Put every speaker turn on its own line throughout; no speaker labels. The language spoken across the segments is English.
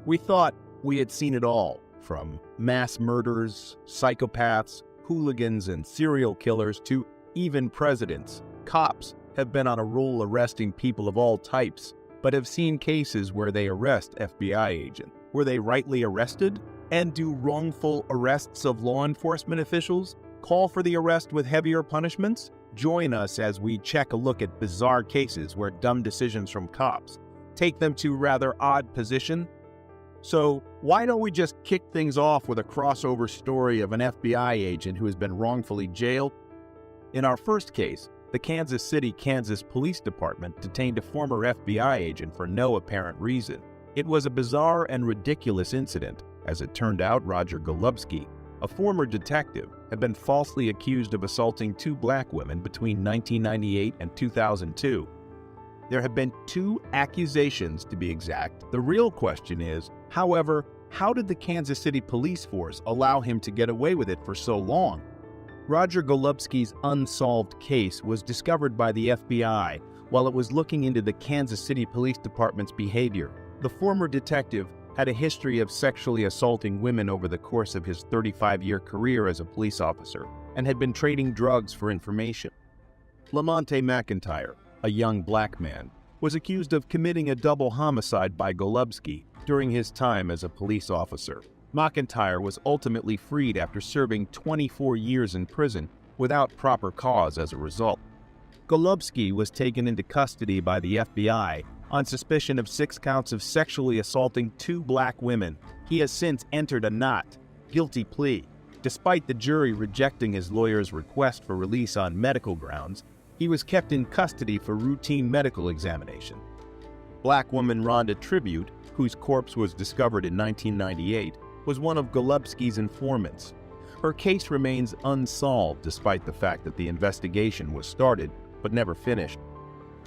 We thought we had seen it all, from mass murders, psychopaths, hooligans, and serial killers to even presidents. Cops have been on a roll arresting people of all types, but have seen cases where they arrest FBI agents. Were they rightly arrested? And do wrongful arrests of law enforcement officials call for the arrest with heavier punishments? Join us as we check a look at bizarre cases where dumb decisions from cops take them to rather odd position. So why don't we just kick things off with a crossover story of an FBI agent who has been wrongfully jailed? In our first case, the Kansas City, Kansas Police Department detained a former FBI agent for no apparent reason. It was a bizarre and ridiculous incident. As it turned out, Roger Golubski, a former detective, had been falsely accused of assaulting 2 black women between 1998 and 2002. There have been 2 accusations, to be exact. The real question is, however, how did the Kansas City police force allow him to get away with it for so long? Roger Golubski's unsolved case was discovered by the FBI while it was looking into the Kansas City Police Department's behavior. The former detective had a history of sexually assaulting women over the course of his 35-year career as a police officer and had been trading drugs for information. Lamonte McIntyre, a young black man, was accused of committing a double homicide by Golubski during his time as a police officer. McIntyre was ultimately freed after serving 24 years in prison without proper cause as a result. Golubski was taken into custody by the FBI on suspicion of 6 counts of sexually assaulting 2 black women. He has since entered a not guilty plea. Despite the jury rejecting his lawyer's request for release on medical grounds, he was kept in custody for routine medical examination. Black woman Rhonda Tribute, whose corpse was discovered in 1998, was one of Golubski's informants. Her case remains unsolved despite the fact that the investigation was started but never finished.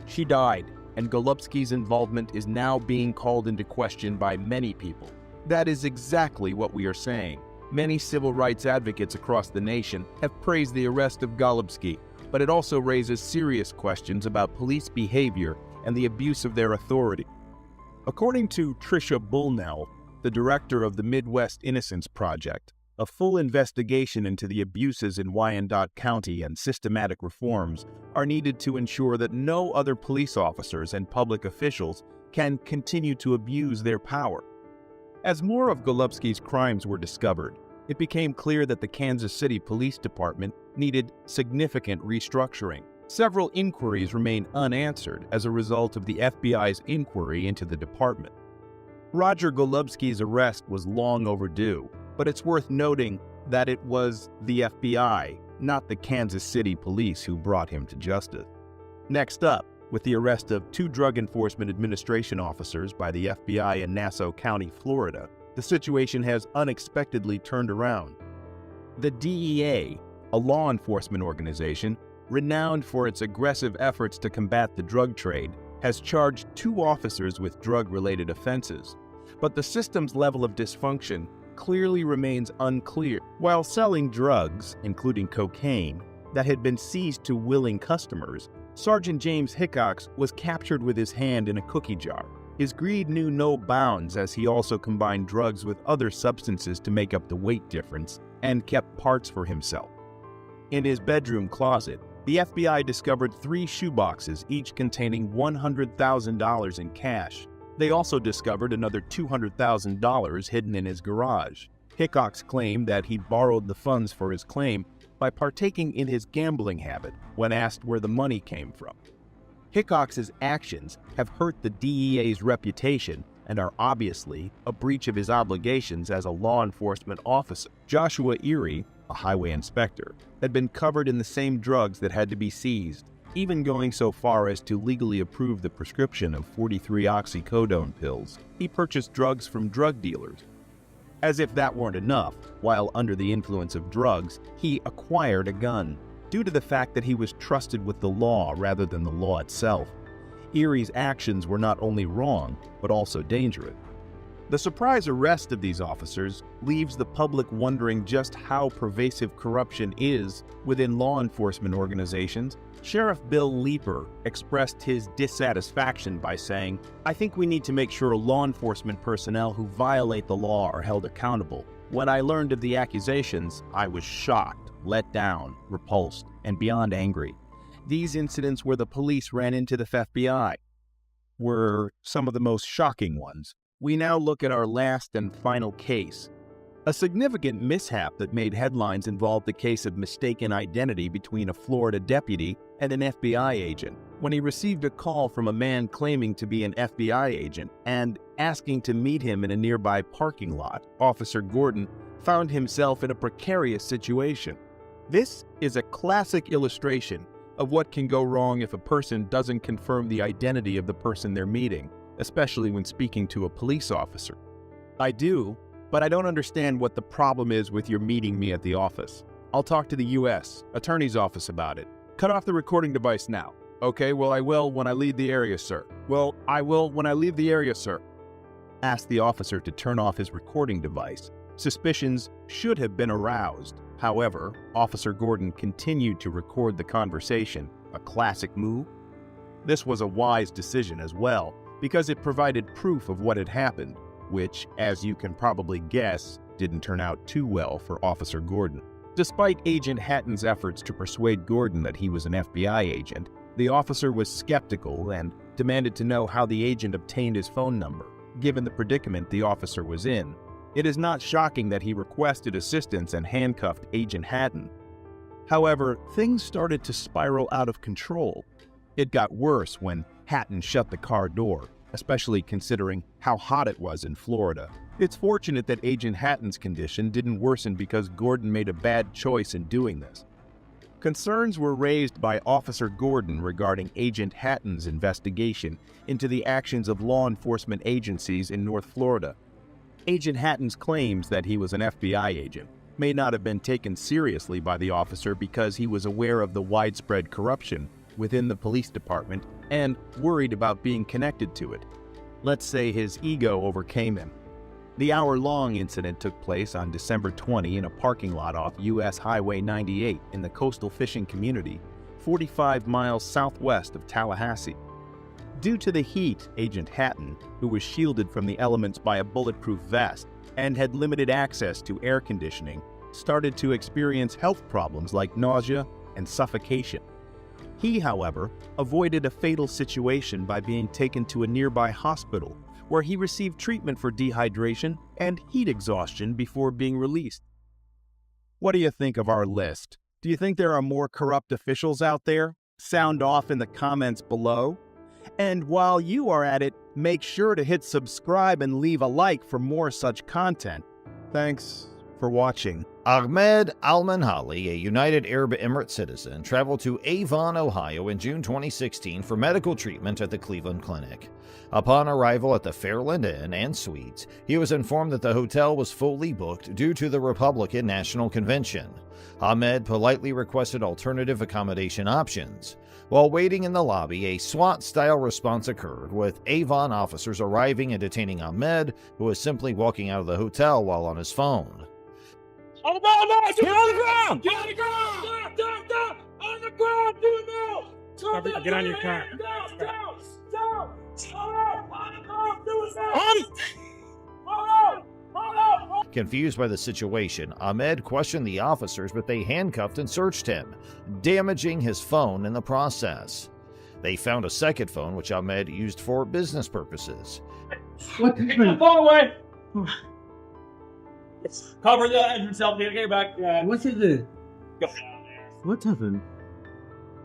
She died, and Golubski's involvement is now being called into question by many people. That is exactly what we are saying. Many civil rights advocates across the nation have praised the arrest of Golubski, but it also raises serious questions about police behavior and the abuse of their authority. According to Tricia Bullnell, the director of the Midwest Innocence Project, a full investigation into the abuses in Wyandotte County and systematic reforms are needed to ensure that no other police officers and public officials can continue to abuse their power. As more of Golubski's crimes were discovered, it became clear that the Kansas City Police Department needed significant restructuring. Several inquiries remain unanswered as a result of the FBI's inquiry into the department. Roger Golubski's arrest was long overdue, but it's worth noting that it was the FBI, not the Kansas City Police, who brought him to justice. Next up, with the arrest of 2 Drug Enforcement Administration officers by the FBI in Nassau County, Florida, the situation has unexpectedly turned around. The DEA, a law enforcement organization renowned for its aggressive efforts to combat the drug trade, has charged 2 officers with drug-related offenses. But the system's level of dysfunction clearly remains unclear. While selling drugs, including cocaine, that had been seized to willing customers, Sergeant James Hickox was captured with his hand in a cookie jar. His greed knew no bounds as he also combined drugs with other substances to make up the weight difference and kept parts for himself. In his bedroom closet, the FBI discovered 3 shoeboxes, each containing $100,000 in cash. They also discovered another $200,000 hidden in his garage. Hickox claimed that he borrowed the funds for his claim by partaking in his gambling habit when asked where the money came from. Hickox's actions have hurt the DEA's reputation and are obviously a breach of his obligations as a law enforcement officer. Joshua Erie, a highway inspector, had been covered in the same drugs that had to be seized, even going so far as to legally approve the prescription of 43 oxycodone pills. He purchased drugs from drug dealers. As if that weren't enough, while under the influence of drugs, he acquired a gun. Due to the fact that he was trusted with the law rather than the law itself, Erie's actions were not only wrong, but also dangerous. The surprise arrest of these officers leaves the public wondering just how pervasive corruption is within law enforcement organizations. Sheriff Bill Leeper expressed his dissatisfaction by saying, "I think we need to make sure law enforcement personnel who violate the law are held accountable. When I learned of the accusations, I was shocked, let down, repulsed, and beyond angry. These incidents where the police ran into the FBI were some of the most shocking ones. We now look at our last and final case. A significant mishap that made headlines involved the case of mistaken identity between a Florida deputy and an FBI agent. When he received a call from a man claiming to be an FBI agent and asking to meet him in a nearby parking lot, Officer Gordon found himself in a precarious situation. This is a classic illustration of what can go wrong if a person doesn't confirm the identity of the person they're meeting, especially when speaking to a police officer. I do, but I don't understand what the problem is with your meeting me at the office. I'll talk to the U.S. Attorney's Office about it. Cut off the recording device now." "Okay, well, I will when I leave the area, sir." "Well, I will when I leave the area, sir." Asked the officer to turn off his recording device. Suspicions should have been aroused. However, Officer Gordon continued to record the conversation, a classic move. This was a wise decision as well, because it provided proof of what had happened, which, as you can probably guess, didn't turn out too well for Officer Gordon. Despite Agent Hatton's efforts to persuade Gordon that he was an FBI agent, the officer was skeptical and demanded to know how the agent obtained his phone number. Given the predicament the officer was in, it is not shocking that he requested assistance and handcuffed Agent Hatton. However, things started to spiral out of control. It got worse when Hatton shut the car door, especially considering how hot it was in Florida. It's fortunate that Agent Hatton's condition didn't worsen because Gordon made a bad choice in doing this. Concerns were raised by Officer Gordon regarding Agent Hatton's investigation into the actions of law enforcement agencies in North Florida. Agent Hatton's claims that he was an FBI agent may not have been taken seriously by the officer because he was aware of the widespread corruption within the police department and worried about being connected to it. Let's say his ego overcame him. The hour-long incident took place on December 20 in a parking lot off U.S. Highway 98 in the coastal fishing community, 45 miles southwest of Tallahassee. Due to the heat, Agent Hatton, who was shielded from the elements by a bulletproof vest and had limited access to air conditioning, started to experience health problems like nausea and suffocation. He, however, avoided a fatal situation by being taken to a nearby hospital, where he received treatment for dehydration and heat exhaustion before being released. What do you think of our list? Do you think there are more corrupt officials out there? Sound off in the comments below. And while you are at it, make sure to hit subscribe and leave a like for more such content. Thanks for watching.
Ahmed Al-Manhali, a United Arab Emirates citizen, traveled to Avon, Ohio in June 2016 for medical treatment at the Cleveland Clinic. Upon arrival at the Fairland Inn and Suites, he was informed that the hotel was fully booked due to the Republican National Convention. Ahmed politely requested alternative accommodation options. While waiting in the lobby, a SWAT-style response occurred, with Avon officers arriving and detaining Ahmed, who was simply walking out of the hotel while on his phone.
On the ground, no! Get on the ground! Get on the ground! Down! On the ground! Do it now! Get on your car. Down!
Confused by the situation, Ahmed questioned the officers, but they handcuffed and searched him, damaging his phone in the process. They found a second phone, which Ahmed used for business purposes.
Take the phone away! Cover the entrance, help me get back.
What is it?
Go down there.
What happened?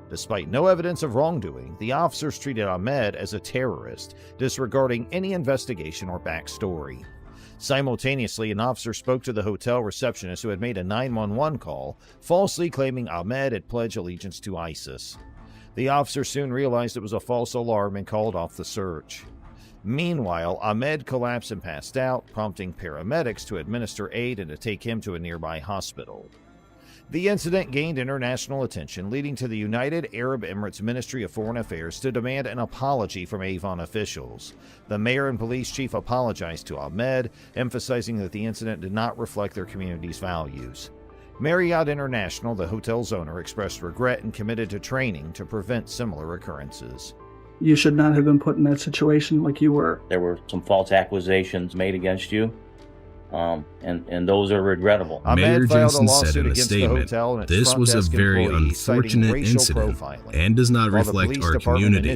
Despite no evidence of wrongdoing, the officers treated Ahmed as a terrorist, disregarding any investigation or backstory. Simultaneously, an officer spoke to the hotel receptionist who had made a 911 call, falsely claiming Ahmed had pledged allegiance to ISIS. The officer soon realized it was a false alarm and called off the search. Meanwhile, Ahmed collapsed and passed out, prompting paramedics to administer aid and to take him to a nearby hospital. The incident gained international attention, leading to the United Arab Emirates Ministry of Foreign Affairs to demand an apology from Avon officials. The mayor and police chief apologized to Ahmed, emphasizing that the incident did not reflect their community's values. Marriott International, the hotel's owner, expressed regret and committed to training to prevent similar occurrences.
You should not have been put in that situation like you were.
There were some false accusations made against you, and those are regrettable.
Mayor
Jensen said in a statement, "This was a very unfortunate incident and does not reflect our community.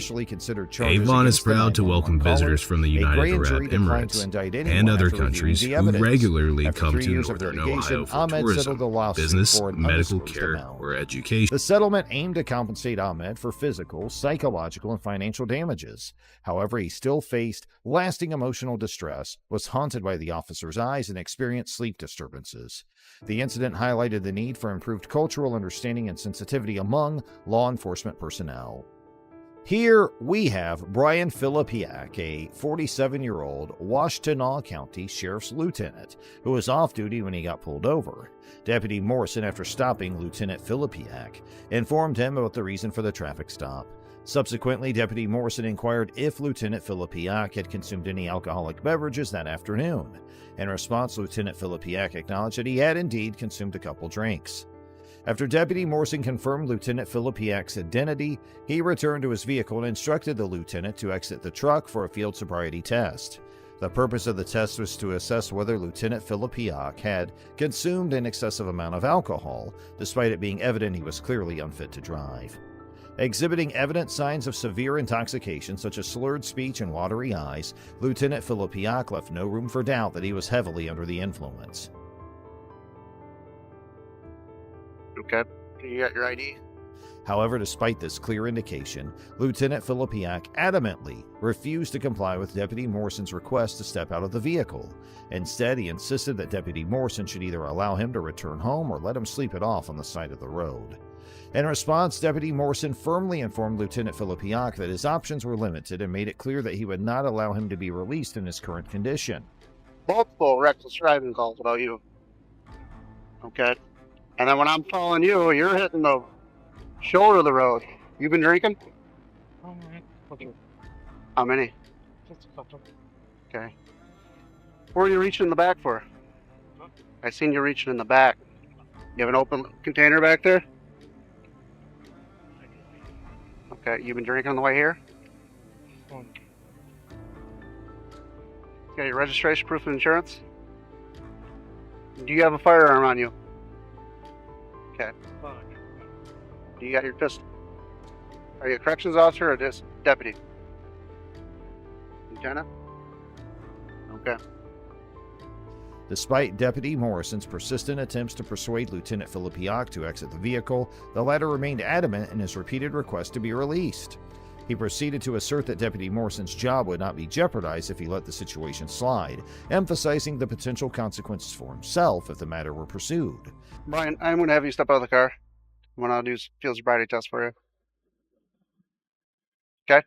Avon is proud to welcome visitors from the United Arab Emirates and other countries who regularly come to Northern Ohio for tourism, business, medical care, or education."
The settlement aimed to compensate Ahmed for physical, psychological, and financial damages. However, he still faced lasting emotional distress, was haunted by the officer's eyes, and experienced sleep disturbances. The incident highlighted the need for improved cultural understanding and sensitivity among law enforcement personnel. Here we have Brian Filipiak, a 47-year-old Washtenaw County Sheriff's Lieutenant, who was off duty when he got pulled over. Deputy Morrison, after stopping Lieutenant Filipiak, informed him about the reason for the traffic stop. Subsequently, Deputy Morrison inquired if Lieutenant Filipiak had consumed any alcoholic beverages that afternoon. In response, Lieutenant Filipiak acknowledged that he had indeed consumed a couple drinks. After Deputy Morrison confirmed Lieutenant Filipiak's identity, he returned to his vehicle and instructed the lieutenant to exit the truck for a field sobriety test. The purpose of the test was to assess whether Lieutenant Filipiak had consumed an excessive amount of alcohol, despite it being evident he was clearly unfit to drive. Exhibiting evident signs of severe intoxication, such as slurred speech and watery eyes, Lieutenant Filipiak left no room for doubt that he was heavily under the influence.
Okay, you got your ID?
However, despite this clear indication, Lieutenant Filipiak adamantly refused to comply with Deputy Morrison's request to step out of the vehicle. Instead, he insisted that Deputy Morrison should either allow him to return home or let him sleep it off on the side of the road. In response, Deputy Morrison firmly informed Lieutenant Filipiak that his options were limited and made it clear that he would not allow him to be released in his current condition.
Multiple reckless driving calls about you. Okay? And then when I'm calling you, you're hitting the shoulder of the road. You been drinking?
Okay.
How many?
Just a couple.
Okay. What are you reaching in the back for?
Huh?
I seen you reaching in the back. You have an open container back there? Okay, you been drinking on the way here? Got your registration, proof of insurance? Do you have a firearm on you? Okay. Do you got your pistol? Are you a corrections officer or just deputy? Lieutenant? Okay.
Despite Deputy Morrison's persistent attempts to persuade Lieutenant Filipiak to exit the vehicle, the latter remained adamant in his repeated request to be released. He proceeded to assert that Deputy Morrison's job would not be jeopardized if he let the situation slide, emphasizing the potential consequences for himself if the matter were pursued.
Brian, I'm going to have you step out of the car. I'm going to do a field sobriety test for you. Okay?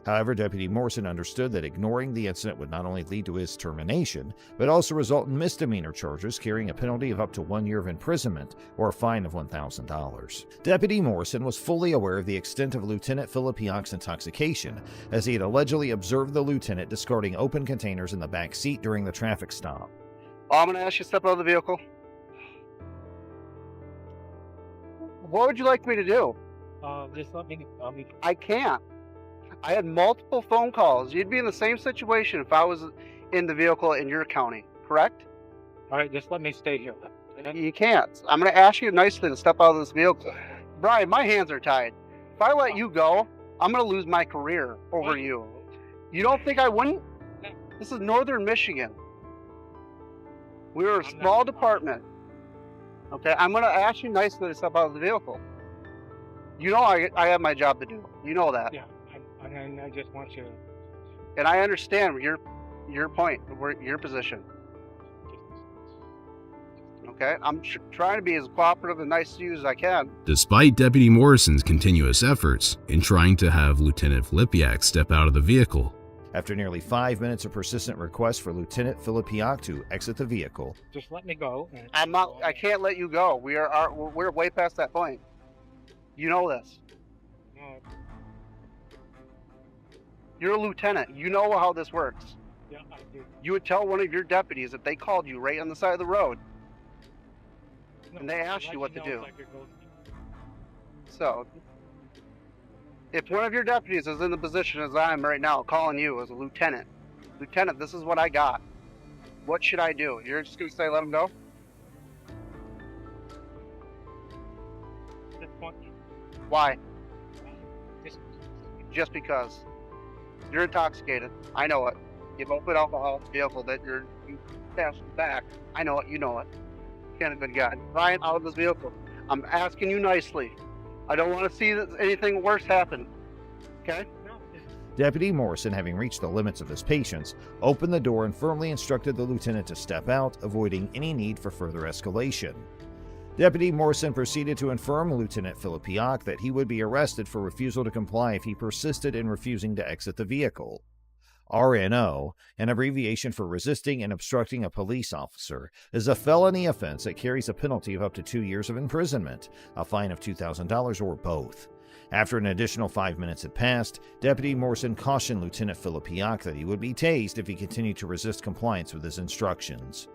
However, Deputy Morrison understood that ignoring the incident would not only lead to his termination, but also result in misdemeanor charges carrying a penalty of up to 1 year of imprisonment or a fine of $1,000. Deputy Morrison was fully aware of the extent of Lieutenant Filipiak's intoxication, as he had allegedly observed the lieutenant discarding open containers in the back seat during the traffic stop.
I'm going to ask you to step out of the vehicle. What would you like me to do?
Just let me.
I can't. I had multiple phone calls. You'd be in the same situation if I was in the vehicle in your county, correct?
All right, just let me stay here.
You can't. I'm going to ask you nicely to step out of this vehicle. Brian, my hands are tied. If I let you go, I'm going to lose my career over you. You don't think I wouldn't? This is Northern Michigan. We're a small department. Okay, I'm going to ask you nicely to step out of the vehicle. You know I have my job to do. You know that.
Yeah. And I just want you to...
And I understand your point, your position. Okay? I'm trying to be as cooperative and nice to you as I can.
Despite Deputy Morrison's continuous efforts in trying to have Lieutenant Filipiak step out of the vehicle,
After nearly 5 minutes of persistent requests for Lieutenant Filipiak to exit the vehicle,
Just let me go.
I can't let you go. We're way past that point. You know this.
No,
You're a lieutenant. You know how this works.
yeah, I do.
You would tell one of your deputies if they called you right on the side of the road.
No,
And they asked
let
you what to
know
do.
if I could go.
So, if one of your deputies is in the position as I am right now, calling you as a lieutenant, Lieutenant, this is what I got. What should I do? You're just going to say let him go?
At this point,
Why?
just
Just because. You're intoxicated. I know it. You've opened alcohol in the vehicle that you passed back. I know it. You know it. Can't have been gotten. Ryan, out of this vehicle. I'm asking you nicely. I don't want to see anything worse happen. Okay?
no,
Deputy Morrison, having reached the limits of his patience, opened the door and firmly instructed the lieutenant to step out, avoiding any need for further escalation. Deputy Morrison proceeded to inform Lieutenant Filipiak that he would be arrested for refusal to comply if he persisted in refusing to exit the vehicle. RNO, an abbreviation for resisting and obstructing a police officer, is a felony offense that carries a penalty of up to 2 years of imprisonment, a fine of $2,000, or both. After an additional 5 minutes had passed, Deputy Morrison cautioned Lieutenant Filipiak that he would be tased if he continued to resist compliance with his instructions.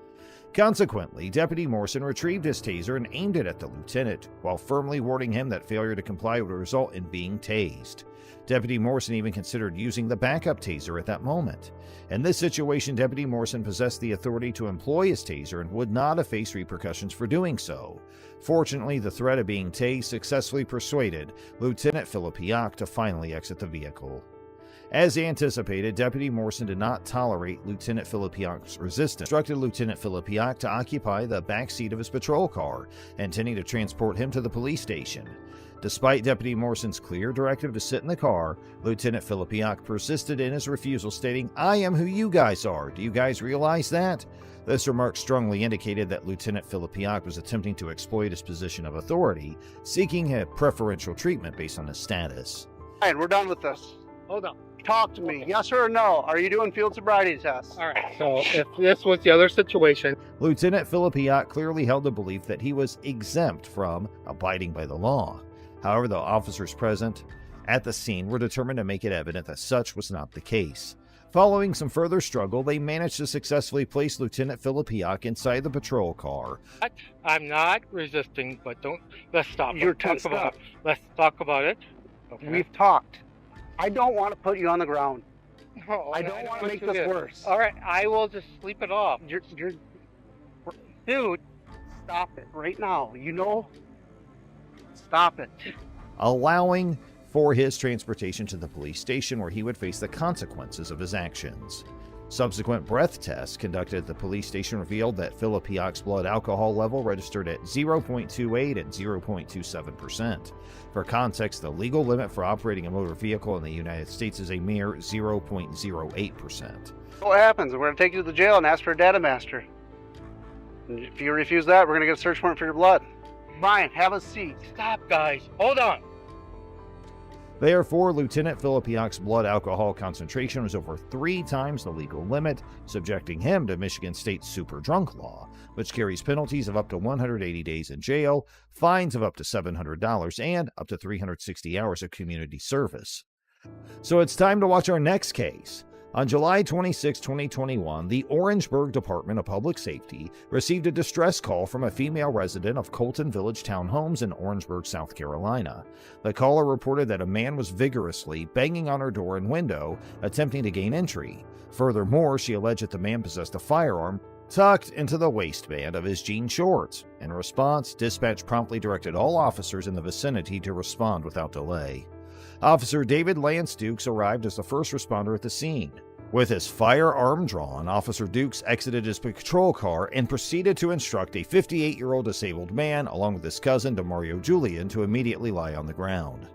Consequently, Deputy Morrison retrieved his taser and aimed it at the lieutenant, while firmly warning him that failure to comply would result in being tased. Deputy Morrison even considered using the backup taser at that moment. In this situation, Deputy Morrison possessed the authority to employ his taser and would not have faced repercussions for doing so. Fortunately, the threat of being tased successfully persuaded Lieutenant Filipiak to finally exit the vehicle. As anticipated, Deputy Morrison did not tolerate Lieutenant Filipiak's resistance, instructed Lieutenant Filipiak to occupy the back seat of his patrol car, intending to transport him to the police station. Despite Deputy Morrison's clear directive to sit in the car, Lieutenant Filipiak persisted in his refusal, stating, "I am who you guys are. Do you guys realize that?" This remark strongly indicated that Lieutenant Filipiak was attempting to exploit his position of authority, seeking a preferential treatment based on his status.
Ryan, we're done with this.
hold on.
Talk to me.
Okay.
Yes or no? Are you doing field sobriety tests?
All right. So if this was the other situation,
Lieutenant Filipiak clearly held the belief that he was exempt from abiding by the law. However, the officers present at the scene were determined to make it evident that such was not the case. Following some further struggle, they managed to successfully place Lieutenant Filipiak inside the patrol car.
I'm not resisting, but let's stop.
You're
Let's
tensed up.
Let's talk about it. Okay.
We've talked. I don't want to put you on the ground.
No,
I don't want to make
you
this
do.
worse.
All right, I will just sleep it off.
You're,
Dude,
stop it right now. You know? Stop it.
Allowing for his transportation to the police station where he would face the consequences of his actions. Subsequent breath tests conducted at the police station revealed that Filipiak's blood alcohol level registered at 0.28 and 0.27%. For context, the legal limit for operating a motor vehicle in the United States is a mere 0.08%.
What happens? We're going to take you to the jail and ask for a data master. And if you refuse that, we're going to get a search warrant for your blood. Brian, have a seat.
stop, guys. Hold on.
Therefore, Lieutenant Filipiak's blood alcohol concentration was over 3 times the legal limit, subjecting him to Michigan State's super drunk law, which carries penalties of up to 180 days in jail, fines of up to $700, and up to 360 hours of community service. So it's time to watch our next case. On July 26, 2021, the Orangeburg Department of Public Safety received a distress call from a female resident of Colton Village Townhomes in Orangeburg, South Carolina. The caller reported that a man was vigorously banging on her door and window, attempting to gain entry. Furthermore, she alleged that the man possessed a firearm tucked into the waistband of his jean shorts. In response, dispatch promptly directed all officers in the vicinity to respond without delay. Officer David Lance Dukes arrived as the first responder at the scene. With his firearm drawn, Officer Dukes exited his patrol car and proceeded to instruct a 58-year-old disabled man, along with his cousin DeMario Julian, to immediately lie on the ground.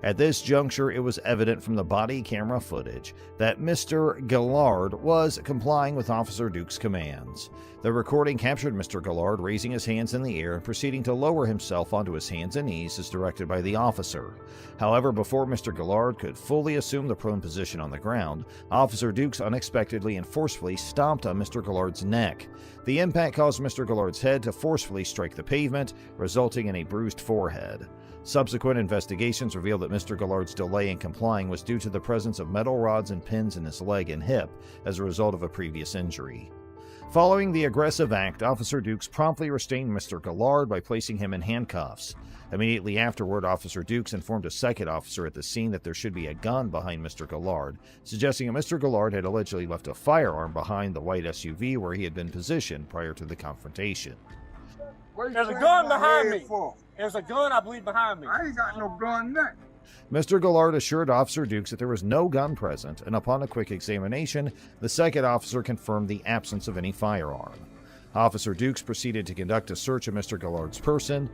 At this juncture, it was evident from the body camera footage that Mr. Gillard was complying with Officer Duke's commands. The recording captured Mr. Gillard raising his hands in the air and proceeding to lower himself onto his hands and knees as directed by the officer. However, before Mr. Gillard could fully assume the prone position on the ground, Officer Dukes unexpectedly and forcefully stomped on Mr. Gillard's neck. The impact caused Mr. Gillard's head to forcefully strike the pavement, resulting in a bruised forehead. Subsequent investigations revealed that Mr. Gillard's delay in complying was due to the presence of metal rods and pins in his leg and hip as a result of a previous injury. Following the aggressive act, Officer Dukes promptly restrained Mr. Gillard by placing him in handcuffs. Immediately afterward, Officer Dukes informed a second officer at the scene that there should be a gun behind Mr. Gillard, suggesting that Mr. Gillard had allegedly left a firearm behind the white SUV where he had been positioned prior to the confrontation.
There's a gun behind me. There's a gun, I believe, behind me.
I ain't got no gun there.
Mr. Gillard assured Officer Dukes that there was no gun present, and upon a quick examination, the second officer confirmed the absence of any firearm. Officer Dukes proceeded to conduct a search of Mr. Gillard's person,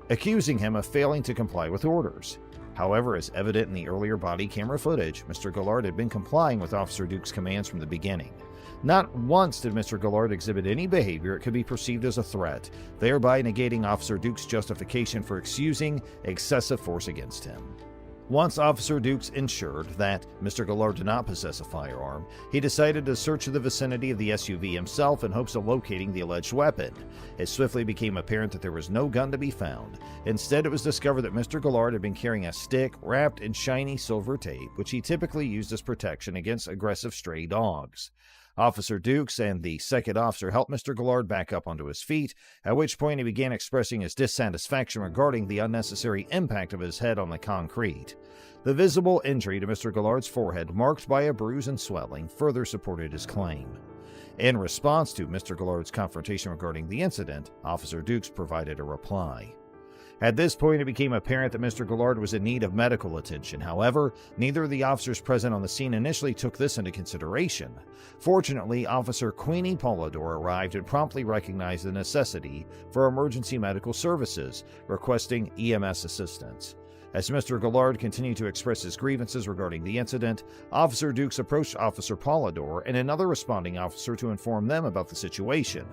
accusing him of failing to comply with orders. However, as evident in the earlier body camera footage, Mr. Gillard had been complying with Officer Dukes' commands from the beginning. Not once did Mr. Gillard exhibit any behavior that could be perceived as a threat, thereby negating Officer Dukes' justification for excusing excessive force against him. Once Officer Dukes ensured that Mr. Gillard did not possess a firearm, he decided to search the vicinity of the SUV himself in hopes of locating the alleged weapon. It swiftly became apparent that there was no gun to be found. Instead, it was discovered that Mr. Gillard had been carrying a stick wrapped in shiny silver tape, which he typically used as protection against aggressive stray dogs. Officer Dukes and the second officer helped Mr. Gillard back up onto his feet, at which point he began expressing his dissatisfaction regarding the unnecessary impact of his head on the concrete. The visible injury to Mr. Gillard's forehead, marked by a bruise and swelling, further supported his claim. In response to Mr. Gillard's confrontation regarding the incident, Officer Dukes provided a reply. At this point, it became apparent that Mr. Gillard was in need of medical attention. However, neither of the officers present on the scene initially took this into consideration. Fortunately, Officer Queenie Polidor arrived and promptly recognized the necessity for emergency medical services, requesting EMS assistance. As Mr. Gillard continued to express his grievances regarding the incident, Officer Dukes approached Officer Polidor and another responding officer to inform them about the situation.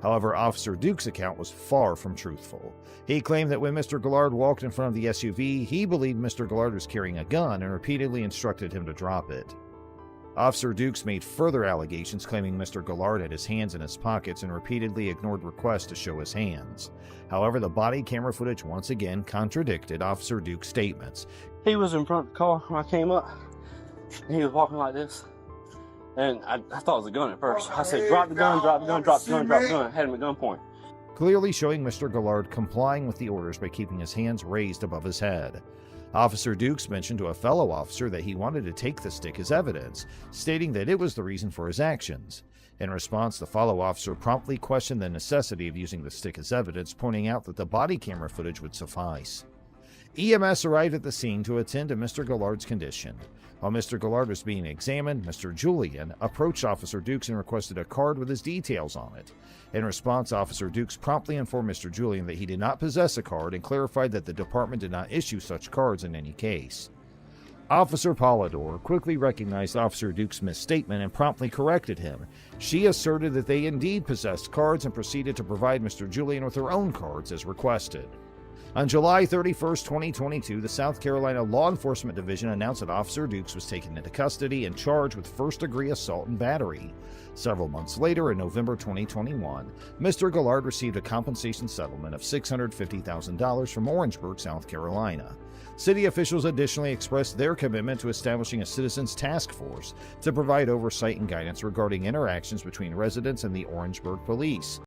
However, Officer Dukes' account was far from truthful. He claimed that when Mr. Gillard walked in front of the SUV, he believed Mr. Gillard was carrying a gun and repeatedly instructed him to drop it. Officer Dukes made further allegations claiming Mr. Gillard had his hands in his pockets and repeatedly ignored requests to show his hands. However, the body camera footage once again contradicted Officer Dukes' statements.
He was in front of the car when I came up. He was walking like this. And I thought it was a gun at first. I said, drop the gun, drop the gun, drop the gun, drop the gun. I had him at gunpoint.
Clearly showing Mr. Gillard complying with the orders by keeping his hands raised above his head. Officer Dukes mentioned to a fellow officer that he wanted to take the stick as evidence, stating that it was the reason for his actions. In response, the fellow officer promptly questioned the necessity of using the stick as evidence, pointing out that the body camera footage would suffice. EMS arrived at the scene to attend to Mr. Gillard's condition. While Mr. Gillard was being examined, Mr. Julian approached Officer Dukes and requested a card with his details on it. In response, Officer Dukes promptly informed Mr. Julian that he did not possess a card and clarified that the department did not issue such cards in any case. Officer Polidor quickly recognized Officer Dukes' misstatement and promptly corrected him. She asserted that they indeed possessed cards and proceeded to provide Mr. Julian with her own cards as requested. On July 31, 2022, the South Carolina Law Enforcement Division announced that Officer Dukes was taken into custody and charged with first-degree assault and battery. Several months later, in November 2021, Mr. Gillard received a compensation settlement of $650,000 from Orangeburg, South Carolina. City officials additionally expressed their commitment to establishing a citizens task force to provide oversight and guidance regarding interactions between residents and the Orangeburg police.